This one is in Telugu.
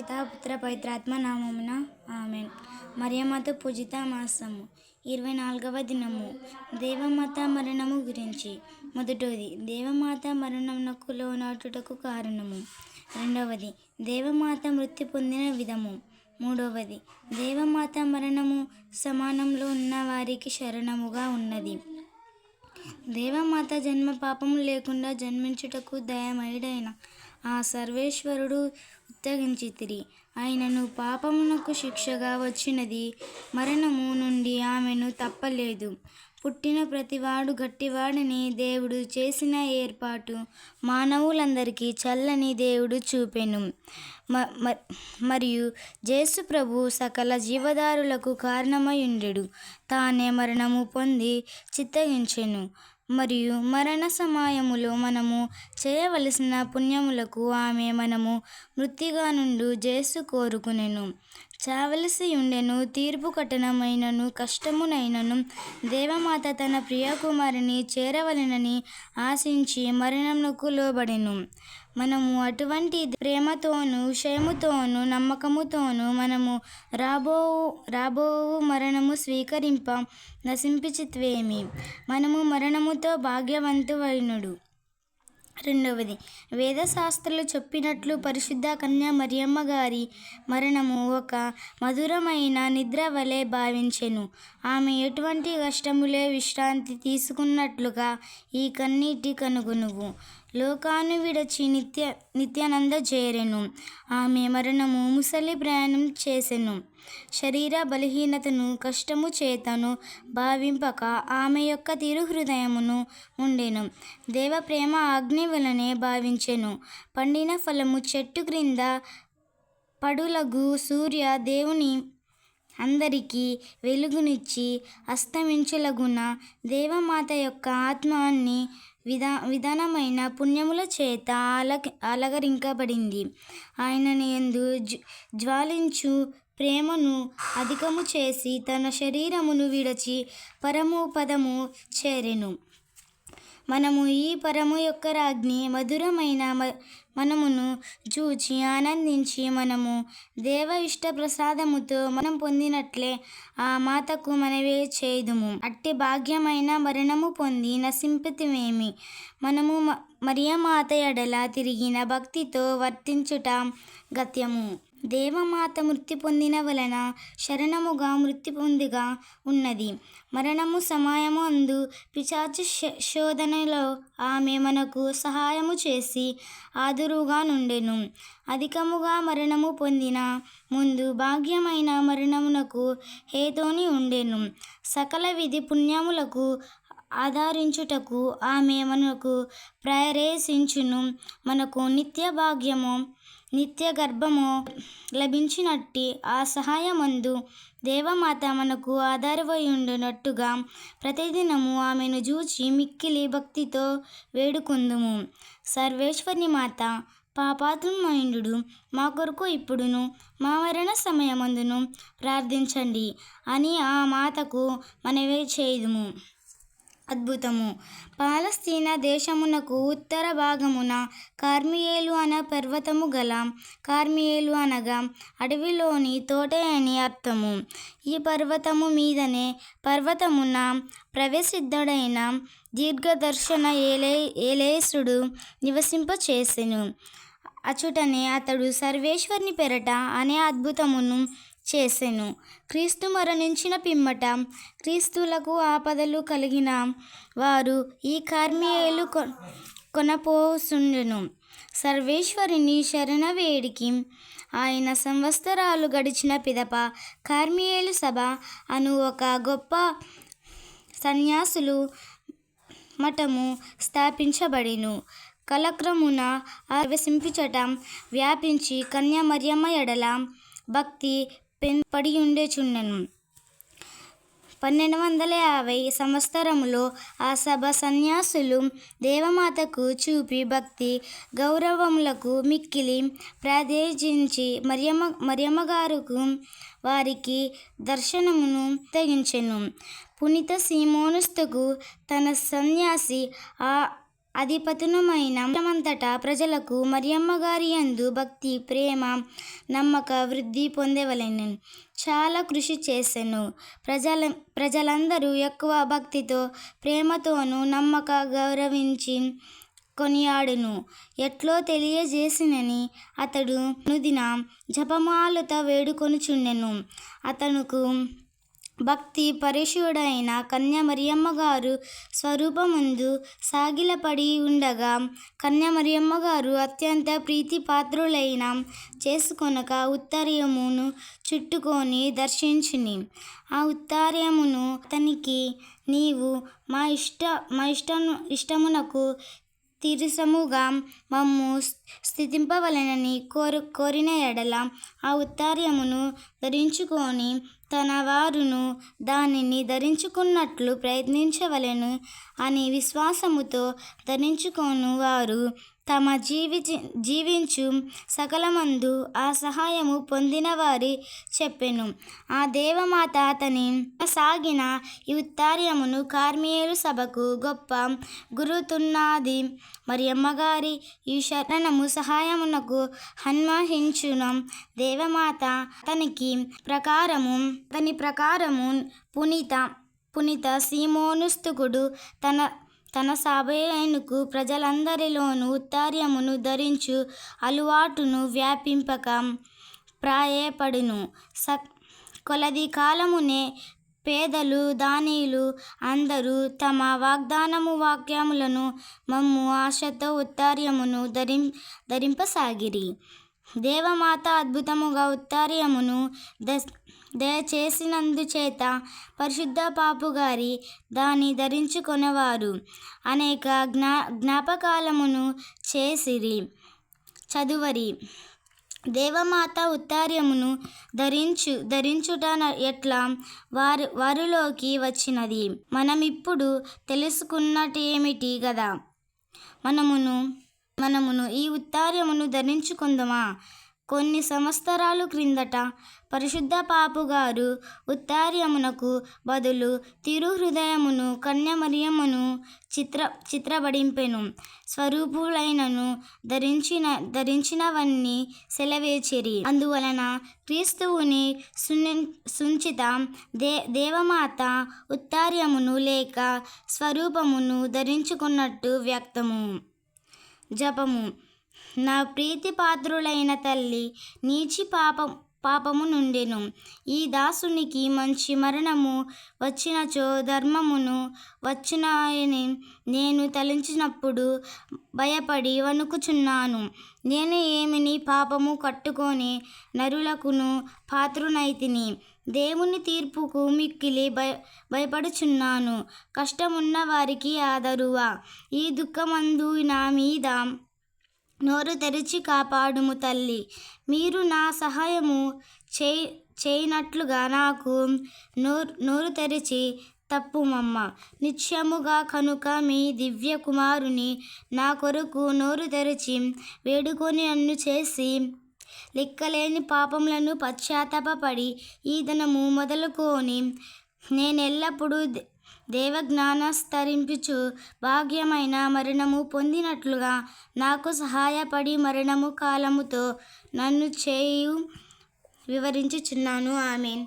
పితా పుత్ర పవిత్రాత్మ నామమున ఆమెన్. మరియమాత పూజిత మాసము 24వ దినము. దేవమాత మరణము గురించి. మొదటిది, దేవమాత మరణమునకు లోనవుటకు కారణము. రెండవది, దేవమాత మృతి పొందిన విధము. మూడవది, దేవమాత మరణము సమానంలో ఉన్న వారికి శరణముగా ఉన్నది. దేవమాత జన్మ పాపము లేకుండా జన్మించుటకు దయామయుడైన ఆ సర్వేశ్వరుడు ఉత్తగించితిరి. ఆయనను పాపమునకు శిక్షగా వచ్చినది మరణము నుండి ఆమెను తప్పలేదు. పుట్టిన ప్రతివాడు గట్టివాడని దేవుడు చేసిన ఏర్పాటు మానవులందరికీ చల్లని దేవుడు చూపెను. మరియు యేసు ప్రభు సకల జీవధారులకు కారణమయుండెడు. తానే మరణము పొంది చిత్తగించెను. మరియు మరణ సమయములో మనము చేయవలసిన పుణ్యములకు ఆమె మనము మృత్యుగా నుండి యేసు కోరుకునెను. చావలసి ఉండెను. తీర్పు కఠినమైనను కష్టమునైనను దేవమాత తన ప్రియకుమారిని చేరవలెనని ఆశించి మరణమునకు లోబడెను. మనము అటువంటి ప్రేమతోనూ క్షయముతోనూ నమ్మకముతోనూ మనము రాబోవు మరణము స్వీకరింప నశించితివేమి. మనము మరణముతో భాగ్యవంతులైనడు. రెండవది, వేదశాస్త్రాలు చెప్పినట్లు పరిశుద్ధ కన్య మరియమ్మ గారి మరణము ఒక మధురమైన నిద్ర వలె భావించెను. ఆమె ఎటువంటి కష్టములే విశ్రాంతి తీసుకున్నట్లుగా ఈ కన్నీటి కనుగొనువు లోకాన్ని విడచి నిత్యానంద చేరెను. ఆమె మరణము ముసలి ప్రయాణం చేసెను. శరీర బలహీనతను కష్టము చేతను భావింపక ఆమె యొక్క తిరు హృదయమును ఉండెను. దేవ ప్రేమ అగ్ని వలనే భావించెను. పండిన ఫలము చెట్టు క్రింద పడులగు సూర్య దేవుని అందరికీ వెలుగునిచ్చి అస్తమించులగున దేవమాత యొక్క ఆత్మ అన్ని విధానమైన పుణ్యముల చేత అలంకరింపబడింది. ఆయన యందు జ్వాలించు ప్రేమను అధికము చేసి తన శరీరమును విడిచి పరమపదము చేరెను. మనము ఈ పరము యొక్క రాజ్ఞి మధురమైన మనమును చూచి ఆనందించి మనము దేవ ఇష్ట ప్రసాదముతో మనం పొందినట్లే ఆ మాతకు మనవే చేయుదుము. అట్టి భాగ్యమైన మరణము పొంది నశింపితివేమి. మనము మరియమాత ఎడల తిరిగిన భక్తితో వర్తించుట గత్యము. దేవమాత మృతి పొందిన వలన శరణముగా మృతి పొందిగా ఉన్నది. మరణము సమయము అందు పిశాచ శోధనలో ఆమె మనకు సహాయము చేసి ఆదురుగా నుండెను. అధికముగా మరణము పొందిన ముందు భాగ్యమైన మరణమునకు హేతుని ఉండెను. సకల విధి పుణ్యములకు ఆధారించుటకు ఆమె మనకు ప్రేరేపించును. మనకు నిత్య భాగ్యము నిత్య గర్భము లభించినట్టి ఆ సహాయమందు దేవమాత మనకు ఆధారమైయుండునట్టుగా ప్రతిదినము ఆమెను చూచి మిక్కిలి భక్తితో వేడుకొందుము. సర్వేశ్వరి మాత, పాపాత్ములమైండు మా కొరకు ఇప్పుడును మా మరణ సమయమందును ప్రార్థించండి అని ఆ మాతకు మనవి చేయుదుము. అద్భుతము. పాలస్తీనా దేశమునకు ఉత్తర భాగమున కార్మియేలు అన పర్వతము గల. కార్మియేలు అనగా అడవిలోని తోట అని అర్థము. ఈ పర్వతము మీదనే పర్వతమున ప్రవేశిద్ధుడైన దీర్ఘదర్శన ఏలేసుడు నివసింపచేసెను. అచుటనే అతడు సర్వేశ్వరుని పెరట అనే అద్భుతమును చేసెను. క్రీస్తు మరణించిన పిమ్మట క్రీస్తులకు ఆపదలు కలిగిన వారు ఈ కార్మియేలు కొనపోసుండెను. సర్వేశ్వరుని శరణవేడికి ఆయన సంవత్సరాలు గడిచిన పిదప కార్మియేలు సభ అను ఒక గొప్ప సన్యాసులు మఠము స్థాపించబడెను. కాలక్రమున ప్రవేశించుట వ్యాపించి కన్య మరియమ్మ ఎడల భక్తి పడియుండుచుండెను. 1250 సంవత్సరములో ఆ సభ సన్యాసులు దేవమాతకు చూపి భక్తి గౌరవములకు మిక్కిలి ప్రాధాన్యమిచ్చి మరియమ్మగారుకు వారికి దర్శనమును తగించెను. పునీత సీమోనుస్తకు తన సన్యాసి అధిపతునమైన దేశమంతటా ప్రజలకు మరియమ్మ గారి యందు భక్తి, ప్రేమ, నమ్మక వృద్ధి పొందవలెనని చాలా కృషి చేసెను. ప్రజలందరూ ఎక్కువ భక్తితో, ప్రేమతోనూ నమ్మక గౌరవించి కొనియాడును. ఎట్లో తెలియజేసినని అతడు అనుదిన జపమాలతో వేడుకొనుచుండెను. అతనుకు భక్తి పరవశుడైన కన్య మరియమ్మ గారు స్వరూపమందు సాగిలపడి ఉండగా, కన్య మరియమ్మ గారు అత్యంత ప్రీతిపాత్రులైన చేసుకొనక ఉత్తరీయమును చుట్టుకొని దర్శించిని. ఆ ఉత్తరీయమును అతనికి, నీవు మా ఇష్టమునకు తిరిసముగా మమ్ము స్థితింపవలెనని కోరిన ఎడల ఆ ఉత్తరీయమును ధరించుకొని తన వారును దానిని ధరించుకున్నట్లు ప్రయత్నించవలెను అని విశ్వాసముతో ధరించుకొను వారు తమ జీవించు సకలమందు ఆ సహాయము పొందిన వారి చెప్పెను. ఆ దేవమాత అతని సాగిన ఈ ఉత్తరీయమును కార్మియేలు సభకు గొప్ప గురుతున్నది. మరియమ్మగారి ఈ శరణము సహాయమునకు హన్మహించున దేవమాత అతని ప్రకారము పునీత సీమోనుస్తుకుడు తన సభయనుకు ప్రజలందరిలోనూ ఉత్తరీయమును ధరించు అలవాటును వ్యాపింపక ప్రాయపడును. కొలది కాలమునే పేదలు, దానీలు అందరూ తమ వాక్యములను మమ్ము ఆశతో ఉత్తరీయమును ధరింపసాగిరి. దేవమాత అద్భుతముగా ఉత్తరీయమును దయచేసినందుచేత పరిశుద్ధ పాపుగారి దాని ధరించుకొనేవారు అనేక జ్ఞాపకాలమును చదువరి. దేవమాత ఉత్తరీయమును ధరించుట ఎట్లా వారిలోకి వచ్చినది మనమిప్పుడు తెలుసుకున్నట్టేమిటి గదా. మనమును ఈ ఉత్తరీయమును ధరించుకుందామా? కొన్ని సంవత్సరాల క్రిందట పరిశుద్ధ పాపుగారు ఉత్తరీయమునకు బదులు తిరుహృదయమును కన్య మరియమ్మను చిత్రపడింపెను స్వరూపులైనను ధరించినవన్నీ సెలవేచిరి. అందువలన క్రీస్తువుని సుంచిత దేవమాత ఉత్తరీయమును లేక స్వరూపమును ధరించుకున్నట్టు వ్యక్తము. జపము. నా ప్రీతిపాత్రులైన తల్లి నీచి పాపము నుండెను. ఈ దాసునికి మంచి మరణము వచ్చినచో ధర్మమును వచ్చునని నేను తలంచినప్పుడు భయపడి వణుకుచున్నాను. నేను ఏమిని పాపము కట్టుకొని నరులకును పాత్రునైతిని. దేవుని తీర్పుకు మిక్కిలి భయపడుచున్నాను. కష్టమున్న వారికి ఆదరువా. ఈ దుఃఖమందు నా మీద నోరు తెరిచి కాపాడుము తల్లి. మీరు నా సహాయము చేయనట్లుగా నాకు నోరు తెరిచి తప్పుమమ్మ. నిత్యముగా కనుక మీ దివ్య కుమారుని నా కొరకు నోరు తెరిచి వేడుకొని నన్ను చేసి లెక్కలేని పాపములను పశ్చాత్తాపపడి ఈ దినము మొదలుకొని నేనెల్లప్పుడూ దేవజ్ఞానస్తరించుచు భాగ్యమైన మరణము పొందినట్లుగా నాకు సహాయపడి మరణము కాలముతో నన్ను వివరించుచున్నాను. ఆమేన్.